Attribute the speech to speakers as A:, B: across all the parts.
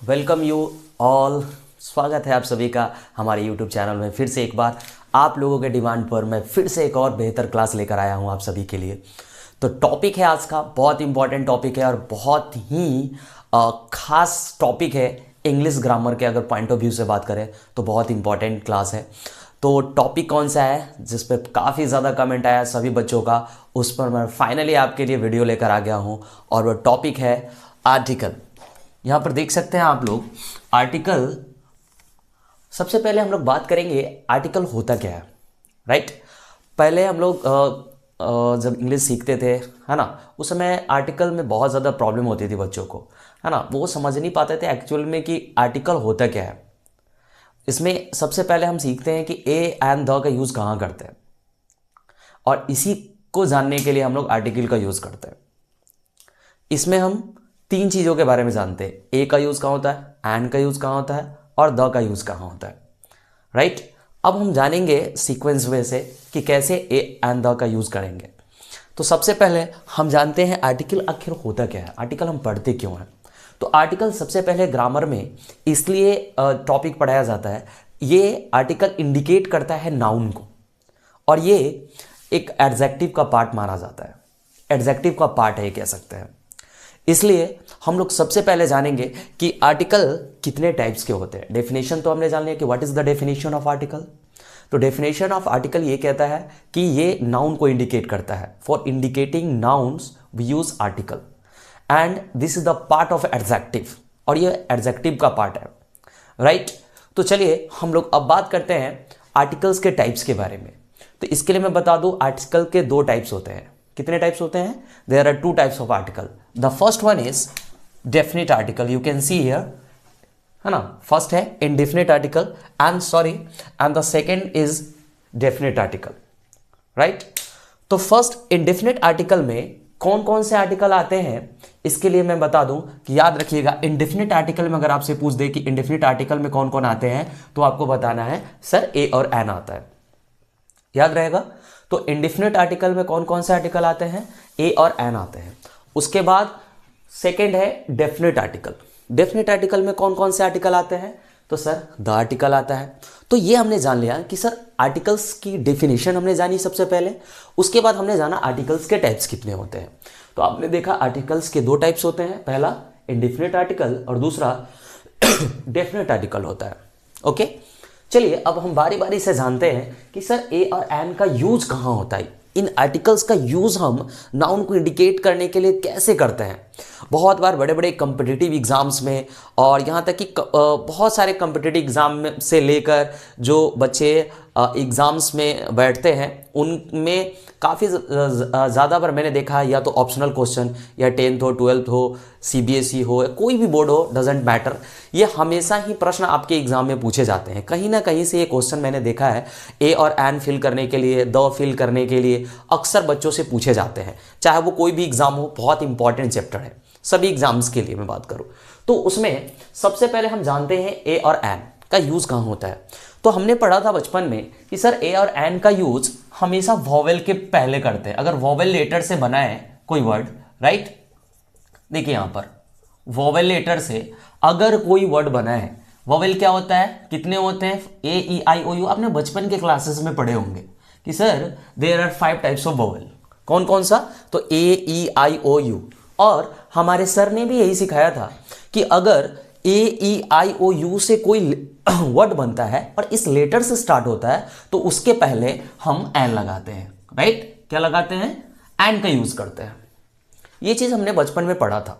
A: Welcome you all. स्वागत है आप सभी का हमारे यूट्यूब चैनल में। फिर से एक बार आप लोगों के डिमांड पर मैं फिर से एक और बेहतर क्लास लेकर आया हूं आप सभी के लिए। तो टॉपिक है आज का, बहुत इंपॉर्टेंट टॉपिक है और बहुत ही खास टॉपिक है। इंग्लिश ग्रामर के अगर पॉइंट ऑफ व्यू से बात करें तो बहुत इंपॉर्टेंट क्लास है। तो टॉपिक कौन सा है जिस पे काफ़ी ज़्यादा कमेंट आया सभी बच्चों का, उस पर मैं फाइनली आपके लिए वीडियो लेकर आ गया हूँ और वो टॉपिक है आर्टिकल। यहाँ पर देख सकते हैं आप लोग आर्टिकल। सबसे पहले हम लोग बात करेंगे आर्टिकल होता क्या है, राइट। पहले हम लोग जब इंग्लिश सीखते थे, है ना, उस समय आर्टिकल में बहुत ज़्यादा प्रॉब्लम होती थी बच्चों को, है ना। वो समझ नहीं पाते थे एक्चुअल में कि आर्टिकल होता क्या है। इसमें सबसे पहले हम सीखते हैं कि ए एंड द का यूज़ कहाँ करते हैं, और इसी को जानने के लिए हम लोग आर्टिकल का यूज़ करते हैं। इसमें हम तीन चीज़ों के बारे में जानते हैं। ए का यूज़ कहाँ होता है, एंड का यूज़ कहाँ होता है और द का यूज़ कहाँ होता है, राइट। अब हम जानेंगे सीक्वेंस वे से कि कैसे ए एंड द का यूज़ करेंगे। तो सबसे पहले हम जानते हैं आर्टिकल आखिर होता क्या है, आर्टिकल हम पढ़ते क्यों हैं। तो आर्टिकल सबसे पहले ग्रामर में इसलिए टॉपिक पढ़ाया जाता है, ये आर्टिकल इंडिकेट करता है नाउन को, और ये एक एडजेक्टिव का पार्ट माना जाता है। एडजेक्टिव का पार्ट है ये कह सकते हैं। इसलिए हम लोग सबसे पहले जानेंगे कि आर्टिकल कितने टाइप्स के होते हैं। डेफिनेशन तो हमने जान लिया कि what is the definition of article. तो डेफिनेशन ऑफ आर्टिकल ये कहता है कि ये नाउन को इंडिकेट करता है। For indicating nouns we use article and this is the part of adjective, और ये एडजेक्टिव का पार्ट है, राइट। तो चलिए हम लोग अब बात करते हैं आर्टिकल्स के टाइप्स के बारे में। तो इसके लिए मैं बता दूं आर्टिकल के दो टाइप्स होते हैं। कितने टाइप्स होते हैं? There are two types of article. The first one is definite article, you can see here, है ना। फर्स्ट है indefinite article and the second is definite article, right. तो फर्स्ट इनडेफिनेट आर्टिकल में कौन कौन से आर्टिकल आते हैं इसके लिए मैं बता दूं कि याद रखिएगा, इनडेफिनेट आर्टिकल में अगर आपसे पूछ दे कि इनडेफिनेट आर्टिकल में कौन कौन आते हैं तो आपको बताना है सर ए और एन आता है, याद रहेगा। तो इंडेफिनेट आर्टिकल में कौन कौन से आर्टिकल आते हैं? ए और एन आते हैं। उसके बाद सेकंड है डेफिनेट आर्टिकल। डेफिनेट आर्टिकल में कौन कौन से आर्टिकल आते हैं? तो सर द आर्टिकल आता है। तो ये हमने जान लिया कि सर आर्टिकल्स की डेफिनेशन हमने जानी सबसे पहले। उसके बाद हमने जाना आर्टिकल्स के टाइप्स कितने होते हैं। तो आपने देखा आर्टिकल्स के दो टाइप्स होते हैं, पहला इंडेफिनेट आर्टिकल और दूसरा डेफिनेट आर्टिकल होता है। ओके, चलिए अब हम बारी बारी से जानते हैं कि सर ए और एन का यूज कहाँ होता है। इन आर्टिकल्स का यूज हम नाउन को इंडिकेट करने के लिए कैसे करते हैं। बहुत बार बड़े बड़े कम्पिटिटिव एग्जाम्स में, और यहाँ तक कि बहुत सारे कम्पिटिटिव एग्जाम से लेकर जो बच्चे एग्ज़ाम्स में बैठते हैं उनमें काफ़ी ज़्यादा बार मैंने देखा है, या तो ऑप्शनल क्वेश्चन या 10th हो 12th हो CBSE हो या कोई भी बोर्ड हो, डजेंट मैटर, ये हमेशा ही प्रश्न आपके एग्जाम में पूछे जाते हैं। कहीं ना कहीं से ये क्वेश्चन मैंने देखा है ए और एन फिल करने के लिए, द फिल करने के लिए अक्सर बच्चों से पूछे जाते हैं, चाहे वो कोई भी एग्जाम हो। बहुत इंपॉर्टेंट चैप्टर है सभी एग्जाम्स के लिए मैं बात करूँ तो। उसमें सबसे पहले हम जानते हैं ए और एन का यूज़ कहाँ होता है। तो हमने पढ़ा था बचपन में कि सर ए और एन का यूज हमेशा वॉवेल के पहले करते हैं। अगर वॉवेल लेटर से बना है कोई वर्ड, राइट, देखिए यहां पर वॉवेल लेटर से अगर कोई वर्ड बना है, वॉवेल क्या होता है, कितने होते हैं? A E I O U। आपने बचपन के क्लासेस में पढ़े होंगे कि sir there are 5 types of vowel. कौन कौन सा? तो A E I O U। और हमारे सर ने भी यही सिखाया था कि अगर A E I O U से कोई वर्ड बनता है और इस लेटर से स्टार्ट होता है तो उसके पहले हम एन लगाते हैं, राइट। क्या लगाते हैं? एन का यूज करते हैं। ये चीज हमने बचपन में पढ़ा था,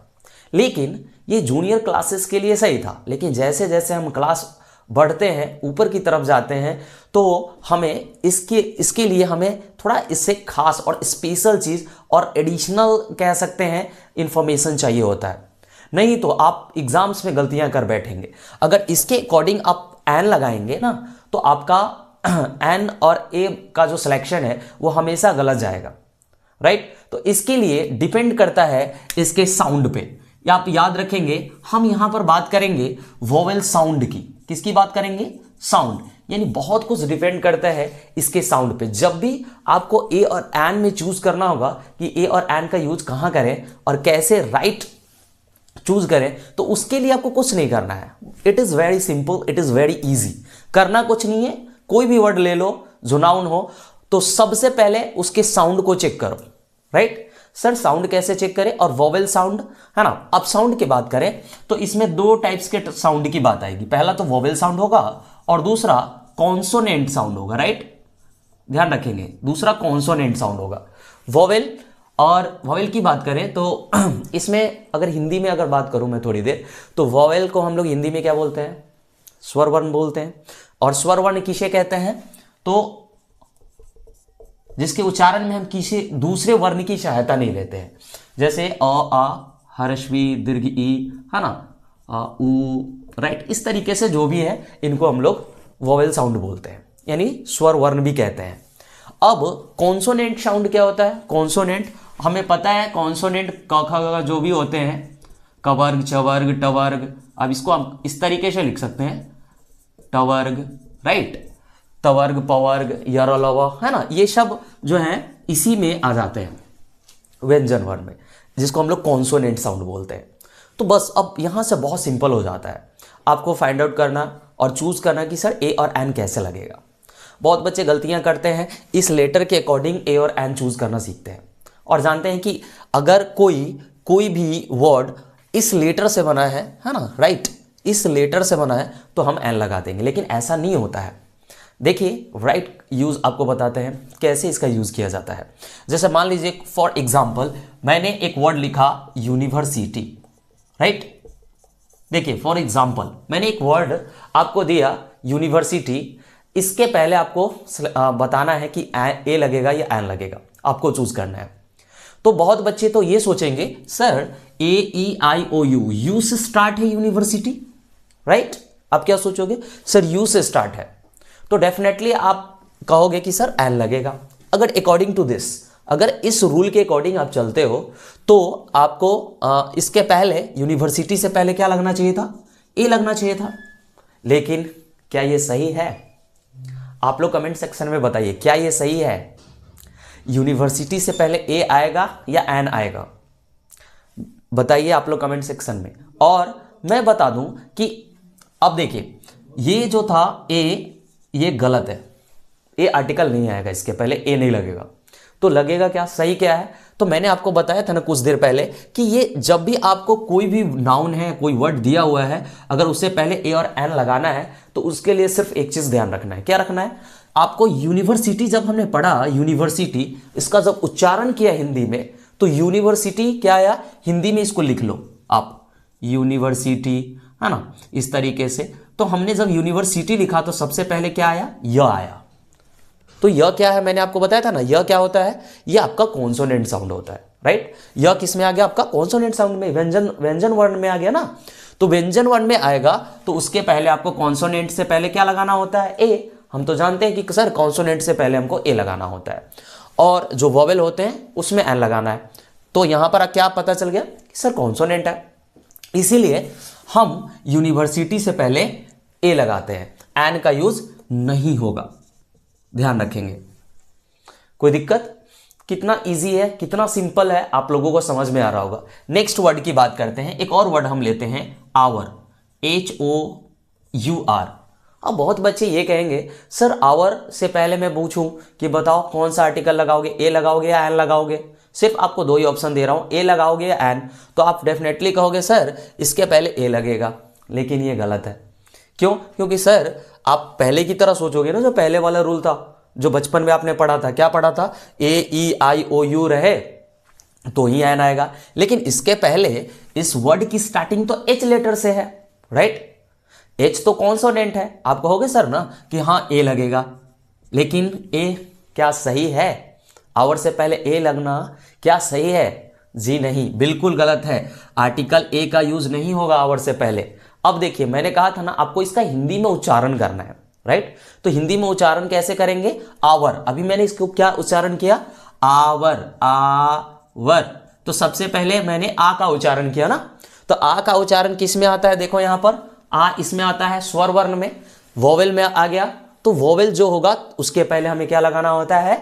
A: लेकिन ये जूनियर क्लासेस के लिए सही था। लेकिन जैसे जैसे हम क्लास बढ़ते हैं, ऊपर की तरफ जाते हैं, तो हमें इसके लिए हमें थोड़ा इससे खास और स्पेशल चीज और एडिशनल कह सकते हैं इंफॉर्मेशन चाहिए होता है। नहीं तो आप एग्जाम्स में गलतियां कर बैठेंगे। अगर इसके अकॉर्डिंग आप एन लगाएंगे ना तो आपका एन और ए का जो सिलेक्शन है वो हमेशा गलत जाएगा, राइट। तो इसके लिए डिपेंड करता है इसके साउंड पे। या आप याद रखेंगे हम यहां पर बात करेंगे वोवेल साउंड की। किसकी बात करेंगे? साउंड। यानी बहुत कुछ डिपेंड करता है इसके साउंड पे। जब भी आपको ए और एन में चूज करना होगा कि ए और एन का यूज कहां करें और कैसे राइट चूज करें तो उसके लिए आपको कुछ नहीं करना है। It is very simple, it is very easy. करना कुछ नहीं है, कोई भी वर्ड ले लो जो नाउन हो, तो सबसे पहले उसके साउंड को चेक करो, राइट। सर साउंड कैसे चेक करें? और वोवेल साउंड है ना। अब साउंड की बात करें तो इसमें दो टाइप्स के साउंड की बात आएगी। पहला तो वोवेल साउंड होगा और दूसरा कॉन्सोनेंट साउंड होगा, राइट। ध्यान रखेंगे, दूसरा कॉन्सोनेंट साउंड होगा। वोवेल और वोवेल की बात करें तो इसमें अगर हिंदी में अगर बात करूं मैं थोड़ी देर, तो वोवेल को हम लोग हिंदी में क्या बोलते हैं? स्वर वर्ण बोलते हैं। और स्वर वर्ण किसे कहते हैं? तो जिसके उच्चारण में हम किसी दूसरे वर्ण की सहायता नहीं लेते हैं, जैसे अ, आ, हर्षवी, दीर्घ ई, है ना, ऊ, राइट। इस तरीके से जो भी है इनको हम लोग वोवेल साउंड बोलते हैं, यानी स्वर वर्ण भी कहते हैं। अब कॉन्सोनेंट साउंड क्या होता है? कॉन्सोनेंट हमें पता है, कॉन्सोनेंट क ख ग जो भी होते हैं, कवर्ग, चवर्ग, टवर्ग। अब इसको हम इस तरीके से लिख सकते हैं, टवर्ग, राइट, तवर्ग, पवर्ग, यरलव, है ना। ये सब जो हैं इसी में आ जाते हैं, व्यंजन वर्ण में, जिसको हम लोग कॉन्सोनेंट साउंड बोलते हैं। तो बस अब यहां से बहुत सिंपल हो जाता है आपको फाइंड आउट करना और चूज करना कि सर ए और एन कैसे लगेगा। बहुत बच्चे गलतियां करते हैं, इस लेटर के अकॉर्डिंग ए और एन चूज करना सीखते हैं और जानते हैं कि अगर कोई भी वर्ड इस लेटर से बना है ना, राइट, इस लेटर से बना है तो हम एन लगा देंगे, लेकिन ऐसा नहीं होता है। देखिए राइट यूज आपको बताते हैं कैसे इसका यूज किया जाता है। जैसे मान लीजिए फॉर एग्जांपल मैंने एक वर्ड लिखा यूनिवर्सिटी, राइट। देखिए फॉर एग्जांपल मैंने एक वर्ड आपको दिया यूनिवर्सिटी, इसके पहले आपको बताना है कि ए लगेगा या एन लगेगा, आपको चूज करना है। तो बहुत बच्चे तो ये सोचेंगे सर AEIOU, यू से स्टार्ट है यूनिवर्सिटी, राइट। आप क्या सोचोगे? सर यू से स्टार्ट है, तो डेफिनेटली आप कहोगे कि सर एन लगेगा। अगर अकॉर्डिंग टू दिस, अगर इस रूल के अकॉर्डिंग आप चलते हो तो आपको इसके पहले यूनिवर्सिटी से पहले क्या लगना चाहिए था? ए लगना चाहिए था। लेकिन क्या ये सही है? आप लोग कमेंट सेक्शन में बताइए, क्या ये सही है? यूनिवर्सिटी से पहले ए आएगा या एन आएगा? बताइए आप लोग कमेंट सेक्शन में। और मैं बता दूं कि अब देखिए ये जो था ए, ये गलत है, ए आर्टिकल नहीं आएगा, इसके पहले ए नहीं लगेगा। तो लगेगा क्या? सही क्या है? तो मैंने आपको बताया था ना कुछ देर पहले कि ये जब भी आपको कोई भी नाउन है, कोई वर्ड दिया हुआ है, अगर उससे पहले ए और एन लगाना है तो उसके लिए सिर्फ एक चीज ध्यान रखना है। क्या रखना है आपको? यूनिवर्सिटी जब हमने पढ़ा, यूनिवर्सिटी, इसका जब उच्चारण किया हिंदी में, तो यूनिवर्सिटी क्या आया? हिंदी में इसको लिख लो आप, यूनिवर्सिटी, है ना, इस तरीके से। तो हमने जब यूनिवर्सिटी लिखा तो सबसे पहले क्या आया? य आया। तो यह क्या है? मैंने आपको बताया था ना, यह क्या होता है? यह आपका कॉन्सोनेंट साउंड होता है, राइट। यह किस में आ गया? आपका कॉन्सोनेंट साउंड में, व्यंजन वर्ण में आ गया ना। तो व्यंजन वर्ण में आएगा तो उसके पहले आपको कॉन्सोनेंट से पहले क्या लगाना होता है? ए। हम तो जानते हैं कि सर कॉन्सोनेंट से पहले हमको ए लगाना होता है, और जो वोवेल होते हैं उसमें एन लगाना है। तो यहां पर क्या पता चल गया कि सर कॉन्सोनेंट है, इसीलिए हम यूनिवर्सिटी से पहले ए लगाते हैं, एन का यूज नहीं होगा। ध्यान रखेंगे। कोई दिक्कत? कितना इजी है, कितना सिंपल है, आप लोगों को समझ में आ रहा होगा। नेक्स्ट वर्ड की बात करते हैं। एक और वर्ड हम लेते हैं आवर, HOUR। अब बहुत बच्चे ये कहेंगे सर आवर से पहले मैं पूछूं कि बताओ कौन सा आर्टिकल लगाओगे, ए लगाओगे या एन लगाओगे? सिर्फ आपको दो ही ऑप्शन दे रहा हूं, ए लगाओगे या एन। तो आप डेफिनेटली कहोगे सर इसके पहले ए लगेगा, लेकिन ये गलत है। क्यों? क्योंकि सर आप पहले की तरह सोचोगे ना, जो पहले वाला रूल था, जो बचपन में आपने पढ़ा था, क्या पढ़ा था? AEIOU रहे तो ही एन आएगा। लेकिन इसके पहले इस वर्ड की स्टार्टिंग तो एच लेटर से है, राइट। एच तो कॉन्सोनेंट है। आप कहोगे सर ना कि हाँ ए लगेगा, लेकिन ए क्या सही है? आवर से पहले ए लगना क्या सही है? जी नहीं, बिल्कुल गलत है। आर्टिकल ए का यूज नहीं होगा आवर से पहले। अब देखिए मैंने कहा था ना आपको इसका हिंदी में उच्चारण करना है, राइट। तो हिंदी में उच्चारण कैसे करेंगे? आवर। अभी मैंने इसको क्या उच्चारण किया? Hour, hour. तो सबसे पहले मैंने आ का उच्चारण किया ना। तो आ का उच्चारण किस में आता है? देखो यहां पर आ इसमें आता है स्वर वर्ण में, वोवेल में आ गया। तो वोवेल जो होगा उसके पहले हमें क्या लगाना होता है?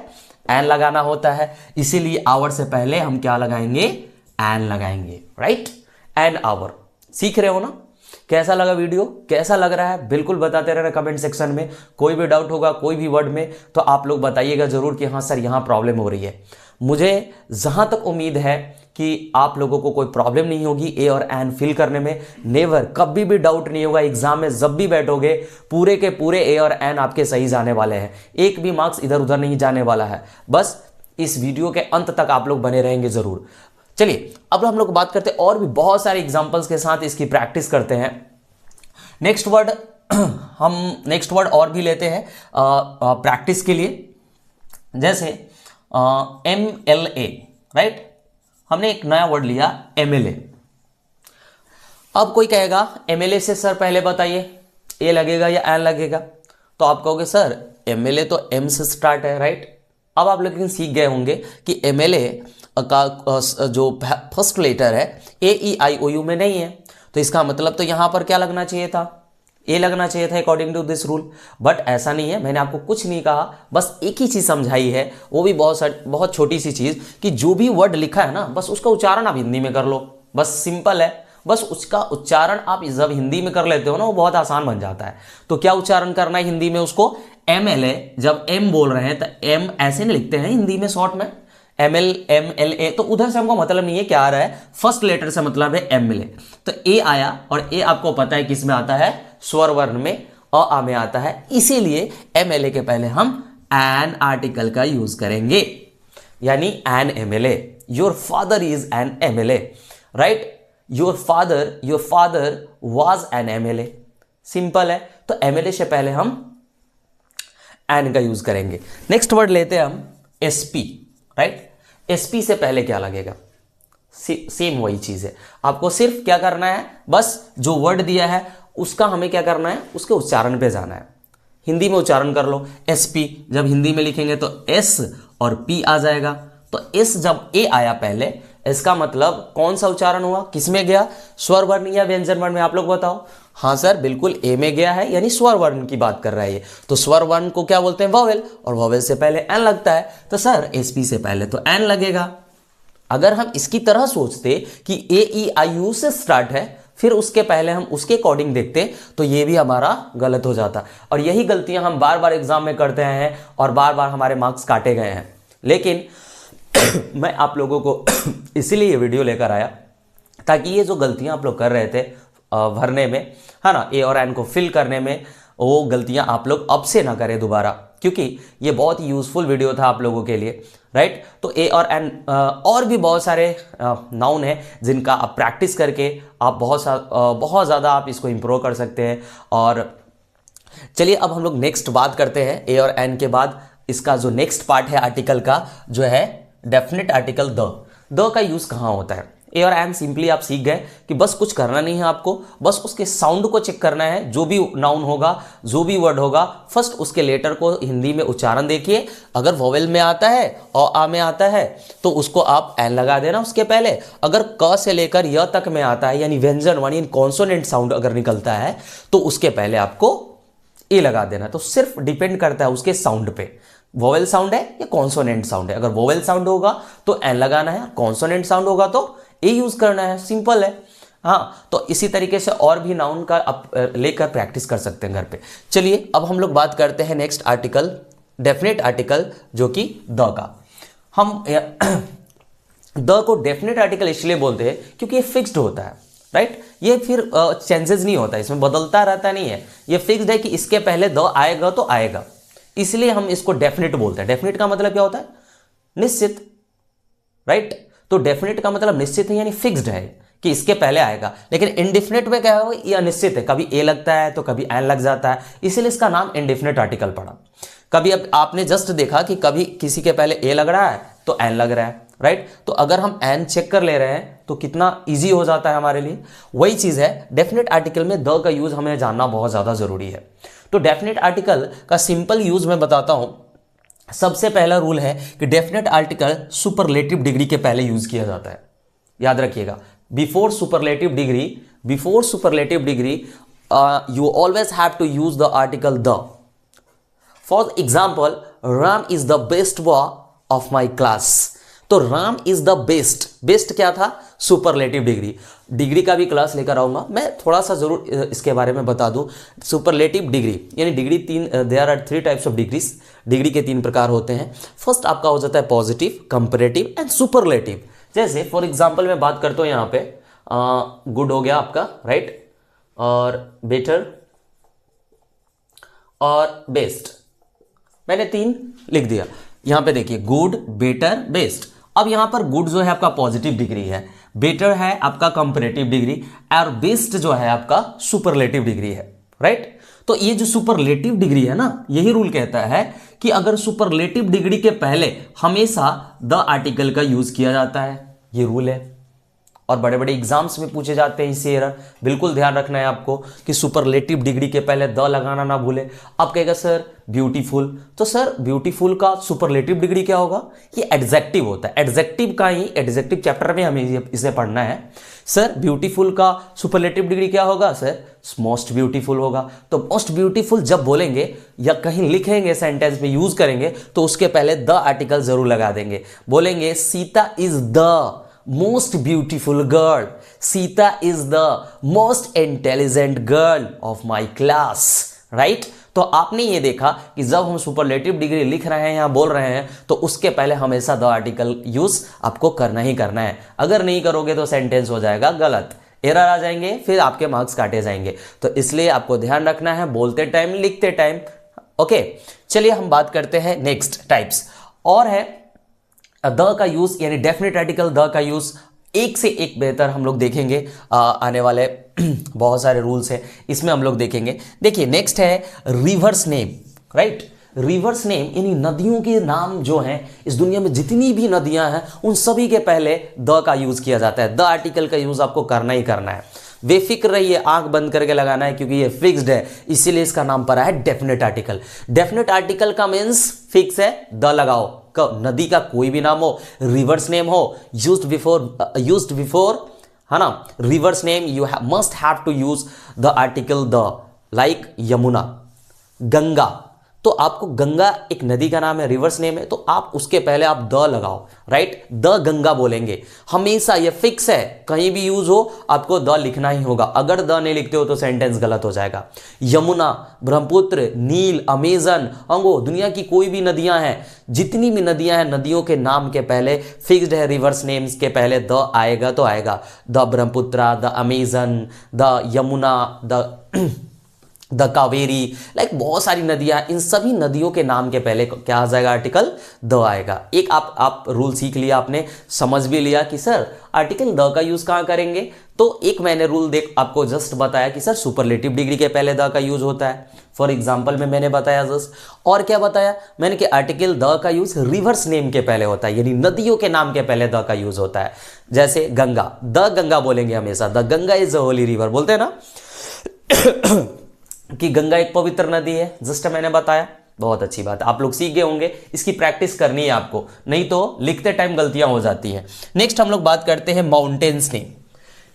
A: एन लगाना होता है। इसीलिए आवर से पहले हम क्या लगाएंगे? एन लगाएंगे, राइट। An hour. सीख रहे हो ना? कैसा लगा वीडियो, कैसा लग रहा है, बिल्कुल बताते रहना कमेंट सेक्शन में। कोई भी डाउट होगा कोई भी वर्ड में तो आप लोग बताइएगा जरूर कि हाँ सर यहाँ प्रॉब्लम हो रही है। मुझे जहां तक उम्मीद है कि आप लोगों को कोई प्रॉब्लम नहीं होगी ए और एन फिल करने में। नेवर, कभी भी डाउट नहीं होगा। एग्जाम में जब भी बैठोगे पूरे के पूरे ए और एन आपके सही जाने वाले हैं, एक भी मार्क्स इधर उधर नहीं जाने वाला है। बस इस वीडियो के अंत तक आप लोग बने रहेंगे जरूर। चलिए अब हम लोग बात करते हैं और भी बहुत सारे एग्जांपल्स के साथ इसकी प्रैक्टिस करते हैं। नेक्स्ट वर्ड हम नेक्स्ट वर्ड और भी लेते हैं प्रैक्टिस के लिए, जैसे MLA, राइट? हमने एक नया वर्ड लिया MLA। अब कोई कहेगा MLA से सर पहले बताइए ए लगेगा या एन लगेगा, तो आप कहोगे सर MLA तो M से स्टार्ट है, राइट? अब आप लेकिन सीख गए होंगे कि MLA का जो फर्स्ट लेटर है AEIOU में नहीं है, तो इसका मतलब तो यहां पर क्या लगना चाहिए था? ए लगना चाहिए था according to this rule. But ऐसा नहीं है, मैंने आपको कुछ नहीं कहा, बस एक ही चीज समझाई है, वो भी बहुत छोटी सी चीज कि जो भी वर्ड लिखा है ना बस उसका उच्चारण आप हिंदी में कर लो। बस सिंपल है, बस उसका उच्चारण आप जब हिंदी में कर लेते हो ना वो बहुत आसान बन जाता है। तो क्या उच्चारण करना है हिंदी में उसको? MLA, जब M बोल रहे हैं तो M ऐसे नहीं लिखते हैं हिंदी में शॉर्ट में, MLA, तो उधर से हमको मतलब नहीं है क्या आ रहा है, फर्स्ट लेटर से मतलब है MLA। तो ए आया और ए आपको पता है किस में आता है? स्वर वर्ण में, आ में आता है, इसीलिए MLA के पहले हम एन आर्टिकल का यूज करेंगे, यानी an MLA। Your father is an MLA, right? Your father was an MLA। Simple है, तो MLA से पहले हम एन का यूज करेंगे। नेक्स्ट वर्ड लेते हैं हम SP, राइट? SP से पहले क्या लगेगा? सेम वही चीज है, आपको सिर्फ क्या करना है, बस जो वर्ड दिया है उसका हमें क्या करना है, उसके उच्चारण पे जाना है। हिंदी में उच्चारण कर लो। SP जब हिंदी में लिखेंगे तो S और P आ जाएगा। तो S जब A आया पहले, इसका मतलब कौन सा उच्चारण हुआ, किस में गया? स्वर वर्ण या व्यंजन वर्ण में? आप लोग बताओ। हाँ सर बिल्कुल A में गया है, यानी स्वर वर्ण की बात कर रहा है ये। तो स्वर वर्ण को क्या बोलते हैं? वॉवेल, और वॉवेल से पहले एन लगता है, तो सर SP से पहले तो एन लगेगा। अगर हम इसकी तरह सोचते कि AEIU से स्टार्ट है फिर उसके पहले हम उसके अकॉर्डिंग देखते तो ये भी हमारा गलत हो जाता, और यही गलतियां हम बार बार एग्जाम में करते आए हैं और बार बार हमारे मार्क्स काटे गए हैं। लेकिन मैं आप लोगों को इसीलिए ये वीडियो लेकर आया ताकि ये जो गलतियां आप लोग कर रहे थे भरने में, है ना, ए और एन को फिल करने में, वो गलतियां आप लोग अब से ना करें दोबारा, क्योंकि ये बहुत ही यूजफुल वीडियो था आप लोगों के लिए, राइट? तो ए और एन और भी बहुत सारे नाउन है जिनका आप प्रैक्टिस करके आप बहुत ज़्यादा आप इसको इम्प्रूव कर सकते हैं। और चलिए अब हम लोग नेक्स्ट बात करते हैं ए और एन के बाद इसका जो नेक्स्ट पार्ट है आर्टिकल का, जो है डेफिनेट आर्टिकल द का यूज़ कहाँ होता है। ए और एन सिंपली आप सीख गए कि बस कुछ करना नहीं है आपको, बस उसके साउंड को चेक करना है। जो भी नाउन होगा, जो भी वर्ड होगा, फर्स्ट उसके लेटर को हिंदी में उच्चारण देखिए। अगर वोवेल में आता है और आ में आता है तो उसको आप एन लगा देना उसके पहले। अगर क से लेकर य तक में आता है, यानी व्यंजन वाणी कॉन्सोनेंट साउंड अगर निकलता है तो उसके पहले आपको ए लगा देना। तो सिर्फ डिपेंड करता है उसके साउंड पे, वोवेल साउंड है या कॉन्सोनेंट साउंड है। अगर वोवेल साउंड होगा तो एन लगाना है, कॉन्सोनेंट साउंड होगा तो ए यूज करना है, सिंपल है। हाँ, तो इसी तरीके से और भी नाउन का आप लेकर प्रैक्टिस कर सकते हैं घर पे। चलिए अब हम लोग बात करते हैं नेक्स्ट आर्टिकल, डेफिनेट आर्टिकल, जो कि द का। हम द को डेफिनेट आर्टिकल इसलिए बोलते हैं क्योंकि ये फिक्स्ड होता है, राइट? ये फिर चेंजेस नहीं होता, इसमें बदलता रहता नहीं है, ये फिक्स्ड है कि इसके पहले द आएगा तो आएगा, इसलिए हम इसको डेफिनेट बोलते हैं। डेफिनेट का मतलब क्या होता है? निश्चित, राइट? तो डेफिनेट का मतलब निश्चित है, यानी फिक्स्ड है कि इसके पहले आएगा। लेकिन इनडिफिनिट में क्या है? ये अनिश्चित है, कभी ए लगता है तो कभी एन लग जाता है, इसीलिए इसका नाम इनडिफिनिट आर्टिकल पड़ा। कभी अब आपने जस्ट देखा कि कभी किसी के पहले ए लग रहा है तो एन लग रहा है, राइट? तो अगर हम एन चेक कर ले रहे हैं तो कितना ईजी हो जाता है हमारे लिए। वही चीज है, डेफिनेट आर्टिकल में द का यूज हमें जानना बहुत ज्यादा जरूरी है। तो डेफिनेट आर्टिकल का सिंपल यूज मैं बताता हूं। सबसे पहला रूल है कि डेफिनेट आर्टिकल सुपरलेटिव डिग्री के पहले यूज किया जाता है, याद रखिएगा। Before superlative degree you always have to use the article the. For example, Ram is the best boy of my class. तो Ram is the best, best क्या था, सुपरलेटिव डिग्री। डिग्री का भी क्लास लेकर आऊंगा मैं, थोड़ा सा जरूर इसके बारे में बता दूं। सुपरलेटिव डिग्री यानी डिग्री तीन, there are 3 types of degrees. Degree के 3 प्रकार होते हैं। फर्स्ट आपका हो जाता है पॉजिटिव, कंपैरेटिव एंड सुपरलेटिव। जैसे फॉर एग्जांपल मैं बात करता हूं यहां पे, गुड हो गया आपका, राइट, और बेटर और बेस्ट, मैंने 3 लिख दिया। यहां पे देखिए गुड, बेटर, बेस्ट। अब यहां पर गुड जो है आपका पॉजिटिव डिग्री है, बेटर है आपका कंपैरेटिव डिग्री, और बेस्ट जो है आपका सुपरलेटिव डिग्री है, राइट। तो ये जो सुपरलेटिव डिग्री है ना, यही रूल कहता है कि अगर सुपरलेटिव डिग्री के पहले हमेशा द आर्टिकल का यूज किया जाता है, ये रूल है। और बड़े बड़े एग्जाम्स में पूछे जाते हैं इससे एरर, बिल्कुल ध्यान रखना है आपको कि सुपरलेटिव डिग्री के पहले द लगाना ना भूले। अब कहेगा सर ब्यूटीफुल, तो सर ब्यूटीफुल का सुपरलेटिव डिग्री क्या होगा, ये एडजेक्टिव होता है। एडजेक्टिव का ही एडजेक्टिव चैप्टर में हमें इसे पढ़ना है। सर ब्यूटीफुल का सुपरलेटिव डिग्री क्या होगा, सर मोस्ट ब्यूटीफुल होगा। तो मोस्ट ब्यूटीफुल जब बोलेंगे या कहीं लिखेंगे, सेंटेंस में यूज करेंगे, तो उसके पहले द आर्टिकल जरूर लगा देंगे। बोलेंगे Sita is the most beautiful girl, Sita is the most intelligent girl of my class, right. तो आपने ये देखा कि जब हम सुपरलेटिव डिग्री लिख रहे हैं या बोल रहे हैं, तो उसके पहले हमेशा द आर्टिकल यूज आपको करना ही करना है। अगर नहीं करोगे तो सेंटेंस हो जाएगा गलत, एरर आ जाएंगे, फिर आपके मार्क्स काटे जाएंगे। तो इसलिए आपको ध्यान रखना है बोलते टाइम, लिखते टाइम। ओके, चलिए हम बात करते हैं नेक्स्ट टाइप्स, और है द का यूज, यानी डेफिनेट आर्टिकल द का यूज एक से एक बेहतर हम लोग देखेंगे। आने वाले बहुत सारे रूल्स हैं, इसमें हम लोग देखेंगे। देखिए नेक्स्ट है reverse name, right. Reverse name यानी नदियों के नाम जो हैं, इस दुनिया में जितनी भी नदियां हैं उन सभी के पहले द का यूज किया जाता है। द आर्टिकल का यूज आपको करना ही करना है, बेफिक्र रहिए, आंख बंद करके लगाना है, क्योंकि ये फिक्स्ड है, इसीलिए इसका नाम पड़ा है डेफिनेट आर्टिकल। डेफिनेट आर्टिकल का मींस फिक्स है, द लगाओ। नदी का कोई भी नाम हो, रिवर्स नेम हो, यूज्ड बिफोर, है ना, rivers name, you must have to use the article the, like Yamuna, Ganga. तो आपको गंगा एक नदी का नाम है, रिवर्स नेम है, तो आप उसके पहले आप द लगाओ, राइट। द गंगा बोलेंगे हमेशा, ये फिक्स है, कहीं भी यूज हो आपको द लिखना ही होगा। अगर द नहीं लिखते हो तो सेंटेंस गलत हो जाएगा। यमुना, ब्रह्मपुत्र, नील, अमेजन, अंगो, दुनिया की कोई भी नदियां हैं, जितनी भी नदियां हैं, नदियों के नाम के पहले फिक्स्ड है, रिवर्स नेम्स के पहले द आएगा तो आएगा। The Brahmaputra, the Amazon, the Yamuna, the Kaveri, like बहुत सारी नदियां, इन सभी नदियों के नाम के पहले क्या आ जाएगा, आर्टिकल द आएगा। एक आप रूल सीख लिया आपने, समझ भी लिया कि सर आर्टिकल द का यूज कहां करेंगे। तो एक मैंने रूल आपको जस्ट बताया कि सर सुपरलेटिव डिग्री के पहले द का यूज होता है, फॉर एग्जाम्पल में मैंने बताया जस्ट। और क्या बताया मैंने कि आर्टिकल द का यूज रिवर्स नेम के पहले होता है, यानी नदियों के नाम के पहले द का यूज होता है। जैसे गंगा, द गंगा बोलेंगे हमेशा, the Ganga is a Holi river, बोलते हैं ना कि गंगा एक पवित्र नदी है, जस्ट मैंने बताया। बहुत अच्छी बात, आप लोग सीख गए होंगे, इसकी प्रैक्टिस करनी है आपको, नहीं तो लिखते टाइम गलतियां हो जाती हैं। नेक्स्ट हम लोग बात करते हैं माउंटेन्स नेम।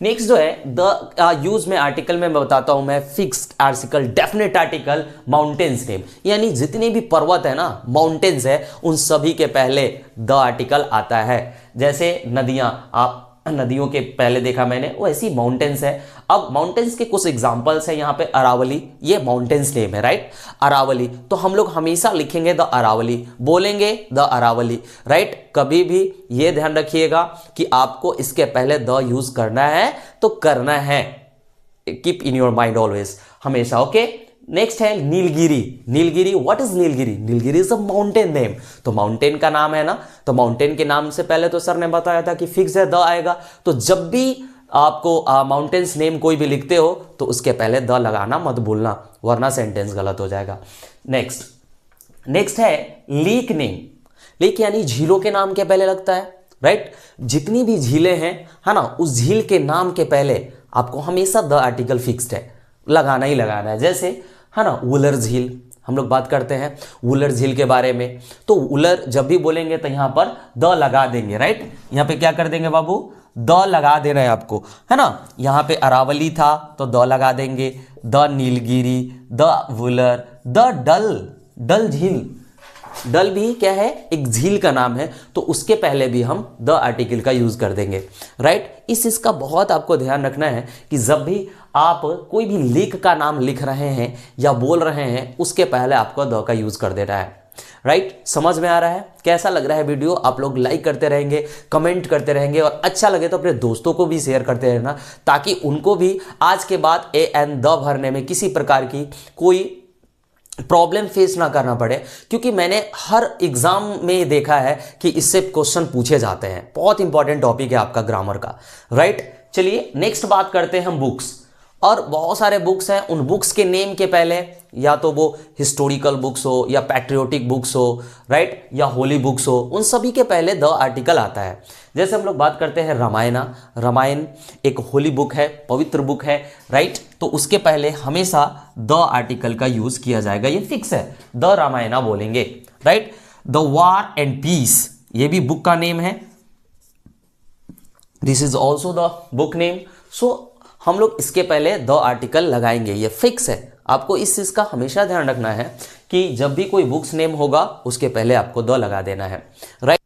A: नेक्स्ट जो है द यूज में आर्टिकल में बताता हूं मैं, fixed article, definite article, mountains name, यानी जितने भी पर्वत है ना, माउंटेन्स है, उन सभी के पहले द आर्टिकल आता है। जैसे नदियां, आप नदियों के पहले देखा मैंने, वो ऐसी माउंटेन्स है। अब माउंटेन्स के कुछ एग्जांपल्स है, यहाँ पे अरावली, ये माउंटेन्स नेम है, राइट। अरावली, तो हम लोग हमेशा लिखेंगे द अरावली, बोलेंगे द अरावली, राइट। कभी भी ये ध्यान रखिएगा कि आपको इसके पहले द यूज करना है तो करना है, keep in your mind always, हमेशा, ओके। नेक्स्ट है Nilgiri. Nilgiri, what is Nilgiri? Nilgiri is a mountain name, तो माउंटेन का नाम है ना, तो माउंटेन के नाम से पहले तो सर ने बताया था कि फिक्स है, द आएगा। तो जब भी आपको माउंटेन्स नेम कोई भी लिखते हो तो उसके पहले द लगाना मत भूलना, वरना सेंटेंस गलत हो जाएगा। नेक्स्ट है लेक नेम। लेक यानी झीलों के नाम के पहले लगता है, राइट। जितनी भी झीलें हैं, है ना, उस झील के नाम के पहले आपको हमेशा द आर्टिकल फिक्स्ड है, लगाना ही लगाना है। जैसे, है ना, वुलर झील, हम लोग बात करते हैं वुलर झील के बारे में, तो वुलर जब भी बोलेंगे तो यहां पर द लगा देंगे, राइट। यहां पे क्या कर देंगे बाबू, द लगा देना है आपको, है ना। यहां पे अरावली था तो द लगा देंगे, the Nilgiri, the Wular, the Dal झील, डल भी क्या है, एक झील का नाम है, तो उसके पहले भी हम द आर्टिकल का यूज कर देंगे, राइट। इस इसका बहुत आपको ध्यान रखना है कि जब भी आप कोई भी लेक का नाम लिख रहे हैं या बोल रहे हैं, उसके पहले आपको द का यूज कर देना है, राइट। समझ में आ रहा है? कैसा लग रहा है वीडियो? आप लोग लाइक करते रहेंगे, कमेंट करते रहेंगे, और अच्छा लगे तो अपने दोस्तों को भी शेयर करते रहना, ताकि उनको भी आज के बाद ए एन द भरने में किसी प्रकार की कोई प्रॉब्लम फेस ना करना पड़े, क्योंकि मैंने हर एग्जाम में देखा है कि इससे क्वेश्चन पूछे जाते हैं। बहुत इंपॉर्टेंट टॉपिक है आपका ग्रामर का, राइट। चलिए नेक्स्ट बात करते हैं हम बुक्स। और बहुत सारे बुक्स हैं, उन बुक्स के नेम के पहले या तो वो हिस्टोरिकल बुक्स हो या पैट्रियोटिक बुक्स हो, राइट, या होली बुक्स हो, उन सभी के पहले द आर्टिकल आता है। जैसे हम लोग बात करते हैं रामायण एक होली बुक है, पवित्र बुक है, राइट, तो उसके पहले हमेशा द आर्टिकल का यूज किया जाएगा, ये फिक्स है, द रामायणा बोलेंगे, right. The war and peace, ये भी बुक का नेम है, this is also the book name. So हम लोग इसके पहले द आर्टिकल लगाएंगे, ये फिक्स है। आपको इस चीज का हमेशा ध्यान रखना है कि जब भी कोई बुक्स नेम होगा उसके पहले आपको द लगा देना है, राइट।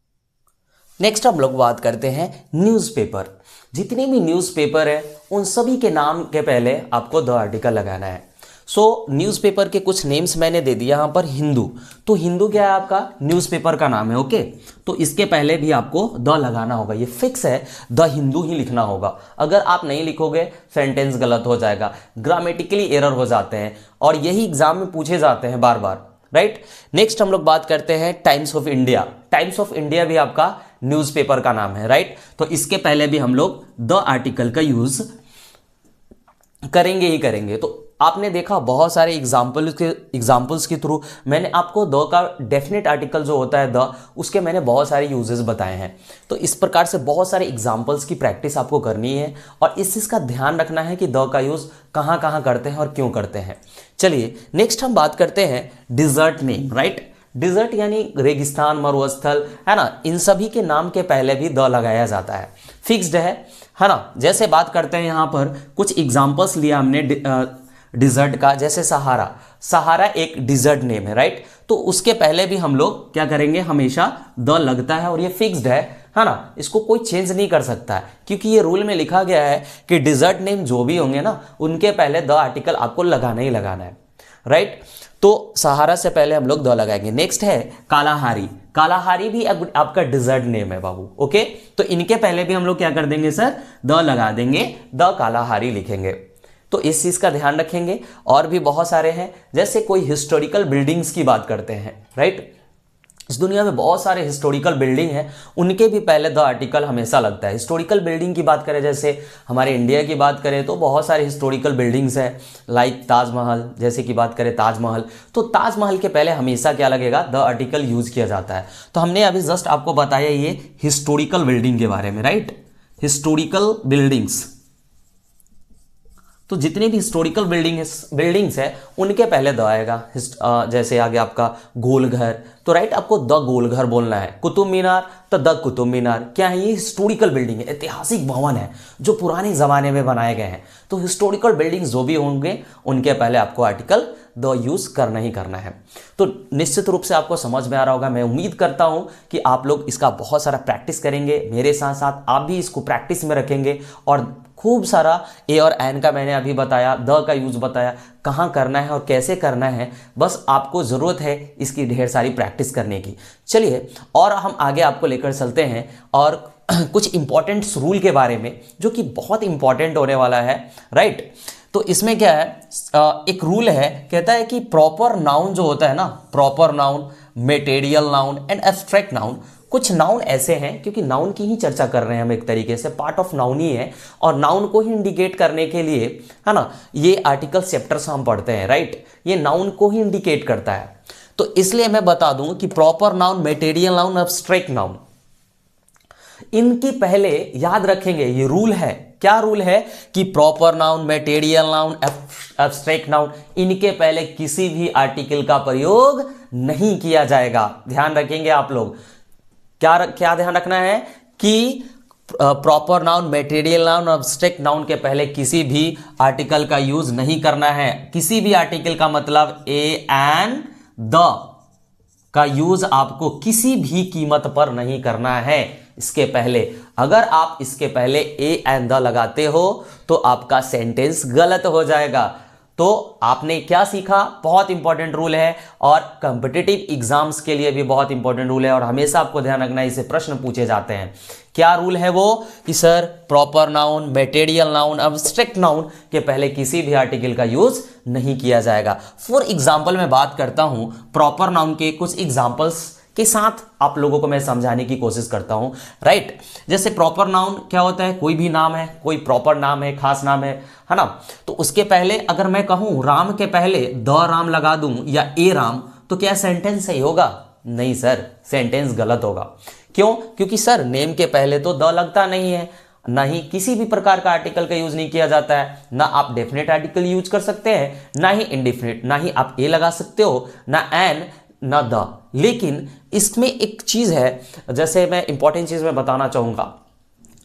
A: नेक्स्ट हम लोग बात करते हैं न्यूज़पेपर। जितने भी न्यूज़पेपर है उन सभी के नाम के पहले आपको द आर्टिकल लगाना है। सो न्यूज़पेपर के कुछ नेम्स मैंने दे दिया यहाँ पर। हिंदू, तो हिंदू क्या है आपका न्यूज़पेपर का नाम है, ओके, तो इसके पहले भी आपको द लगाना होगा, ये फिक्स है, द हिंदू ही लिखना होगा। अगर आप नहीं लिखोगे सेंटेंस गलत हो जाएगा, ग्रामेटिकली एरर हो जाते हैं, और यही एग्जाम में पूछे जाते हैं बार बार, राइट। नेक्स्ट हम लोग बात करते हैं times of India. Times of India भी आपका न्यूज़पेपर का नाम है, राइट, तो इसके पहले भी हम लोग द आर्टिकल का यूज करेंगे ही करेंगे। तो आपने देखा बहुत सारे एग्जाम्पल्स के थ्रू मैंने आपको द का डेफिनेट आर्टिकल जो होता है द, उसके मैंने बहुत सारे यूजेस बताए हैं। तो इस प्रकार से बहुत सारे एग्जाम्पल्स की प्रैक्टिस आपको करनी है, और इस चीज़ का ध्यान रखना है कि द का यूज़ कहाँ कहाँ करते हैं और क्यों करते हैं। चलिए नेक्स्ट हम बात करते हैं डिजर्ट नेम, राइट। डिजर्ट यानी रेगिस्तान, मरुस्थल, है ना, इन सभी के नाम के पहले भी द लगाया जाता है, फिक्स्ड है ना। जैसे बात करते हैं यहाँ पर कुछ एग्जाम्पल्स लिया हमने डिजर्ट का, जैसे सहारा एक डिजर्ट नेम है, राइट, तो उसके पहले भी हम लोग क्या करेंगे, हमेशा द लगता है, और ये फिक्स्ड है ना, इसको कोई चेंज नहीं कर सकता है, क्योंकि ये रूल में लिखा गया है कि डिजर्ट नेम जो भी होंगे ना, उनके पहले द आर्टिकल आपको लगाना ही लगाना है, राइट। तो सहारा से पहले हम लोग द लगाएंगे। नेक्स्ट है कालाहारी भी आपका डिजर्ट नेम है बाबू, ओके, तो इनके पहले भी हम लोग क्या कर देंगे सर, द लगा देंगे, द कालाहारी लिखेंगे। तो इस चीज का ध्यान रखेंगे। और भी बहुत सारे हैं, जैसे कोई हिस्टोरिकल बिल्डिंग्स की बात करते हैं, राइट, इस दुनिया में बहुत सारे हिस्टोरिकल बिल्डिंग हैं, उनके भी पहले द आर्टिकल हमेशा लगता है। हिस्टोरिकल बिल्डिंग की बात करें, जैसे हमारे इंडिया की बात करें तो बहुत सारे हिस्टोरिकल बिल्डिंग्स हैं, लाइक ताजमहल, जैसे कि बात करें ताजमहल, तो ताजमहल के पहले हमेशा क्या लगेगा, द आर्टिकल यूज किया जाता है। तो हमने अभी जस्ट आपको बताया ये हिस्टोरिकल बिल्डिंग के बारे में, राइट, हिस्टोरिकल बिल्डिंग्स। तो जितनी भी हिस्टोरिकल बिल्डिंग्स है उनके पहले द आएगा। जैसे आगे आपका गोलघर, तो राइट, आपको द गोलघर बोलना है। कुतुब मीनार, तो द कुतुब मीनार। क्या है ये, हिस्टोरिकल बिल्डिंग है, ऐतिहासिक भवन है जो पुराने जमाने में बनाए गए हैं। तो हिस्टोरिकल बिल्डिंग्स जो भी होंगे उनके पहले आपको आर्टिकल द यूज करना ही करना है। तो निश्चित रूप से आपको समझ में आ रहा होगा, मैं उम्मीद करता हूं कि आप लोग इसका बहुत सारा प्रैक्टिस करेंगे, मेरे साथ साथ आप भी इसको प्रैक्टिस में रखेंगे, और खूब सारा ए और एन का मैंने अभी बताया, द का यूज बताया, कहाँ करना है और कैसे करना है, बस आपको ज़रूरत है इसकी ढेर सारी प्रैक्टिस करने की। चलिए और हम आगे आपको लेकर चलते हैं और कुछ इंपॉर्टेंट रूल के बारे में, जो कि बहुत इंपॉर्टेंट होने वाला है, राइट। तो इसमें क्या है, एक रूल है, कहता है कि प्रॉपर नाउन जो होता है ना, proper noun, material noun and abstract noun, कुछ नाउन ऐसे हैं, क्योंकि नाउन की ही चर्चा कर रहे हैं हम, एक तरीके से पार्ट ऑफ नाउन ही है, और नाउन को ही इंडिकेट करने के लिए, है ना, ये आर्टिकल चैप्टर्स हम पढ़ते हैं, राइट, ये नाउन को ही इंडिकेट करता है। तो इसलिए मैं बता दूं कि proper noun, material noun, abstract noun, इनकी पहले याद रखेंगे, ये रूल है। क्या रूल है कि proper noun, material noun, abstract noun, इनके पहले किसी भी आर्टिकल का प्रयोग नहीं किया जाएगा। ध्यान रखेंगे आप लोग, क्या ध्यान रखना है कि proper noun, material noun, abstract noun के पहले किसी भी आर्टिकल का यूज नहीं करना है। किसी भी आर्टिकल का मतलब ए एंड द का यूज आपको किसी भी कीमत पर नहीं करना है। इसके पहले अगर आप इसके पहले ए एंड द लगाते हो तो आपका सेंटेंस गलत हो जाएगा। तो आपने क्या सीखा, बहुत इंपॉर्टेंट रूल है और कॉम्पिटिटिव एग्जाम्स के लिए भी बहुत इंपॉर्टेंट रूल है और हमेशा आपको ध्यान रखना है, इसे प्रश्न पूछे जाते हैं। क्या रूल है वो कि sir proper noun, material noun, abstract noun के पहले किसी भी आर्टिकल का यूज नहीं किया जाएगा। फॉर एग्जाम्पल मैं बात करता हूं प्रॉपर नाउन के कुछ एग्जाम्पल्स के साथ आप लोगों को मैं समझाने की कोशिश करता हूं, राइट। जैसे प्रॉपर नाउन क्या होता है, कोई भी नाम है, कोई प्रॉपर नाम है, खास नाम है ना, तो उसके पहले अगर मैं कहूं राम के पहले द राम लगा दूं या ए राम, तो क्या सेंटेंस सही होगा? नहीं सर, सेंटेंस गलत होगा। क्यों? क्योंकि सर नेम के पहले तो द लगता नहीं है, ना ही किसी भी प्रकार का आर्टिकल का यूज नहीं किया जाता है। ना आप डेफिनेट आर्टिकल यूज कर सकते हैं, ना ही इनडेफिनेट, ना ही आप ए लगा सकते हो, ना एन ना द। लेकिन इसमें एक चीज है, जैसे मैं इंपॉर्टेंट चीज मैं बताना चाहूंगा,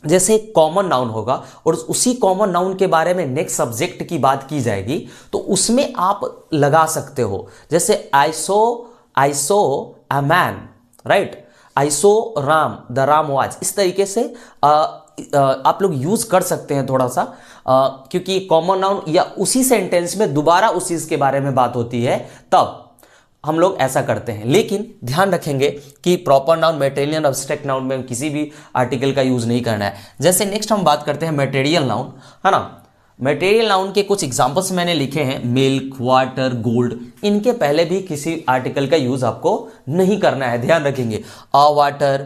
A: जैसे कॉमन नाउन होगा और उसी कॉमन नाउन के बारे में नेक्स्ट सब्जेक्ट की बात की जाएगी तो उसमें आप लगा सकते हो। जैसे I saw a man, right, I saw Ram, the Ram was. इस तरीके से आप लोग यूज कर सकते हैं थोड़ा सा, क्योंकि कॉमन नाउन या उसी सेंटेंस में दोबारा उस चीज के बारे में बात होती है, तब हम लोग ऐसा करते हैं। लेकिन ध्यान रखेंगे कि proper noun, material, abstract noun में किसी भी आर्टिकल का यूज नहीं करना है। जैसे नेक्स्ट हम बात करते हैं मटेरियल नाउन, है ना। मटेरियल नाउन के कुछ एग्जांपल्स मैंने लिखे हैं, मिल्क, वाटर, गोल्ड। इनके पहले भी किसी आर्टिकल का यूज आपको नहीं करना है, ध्यान रखेंगे। अ वाटर,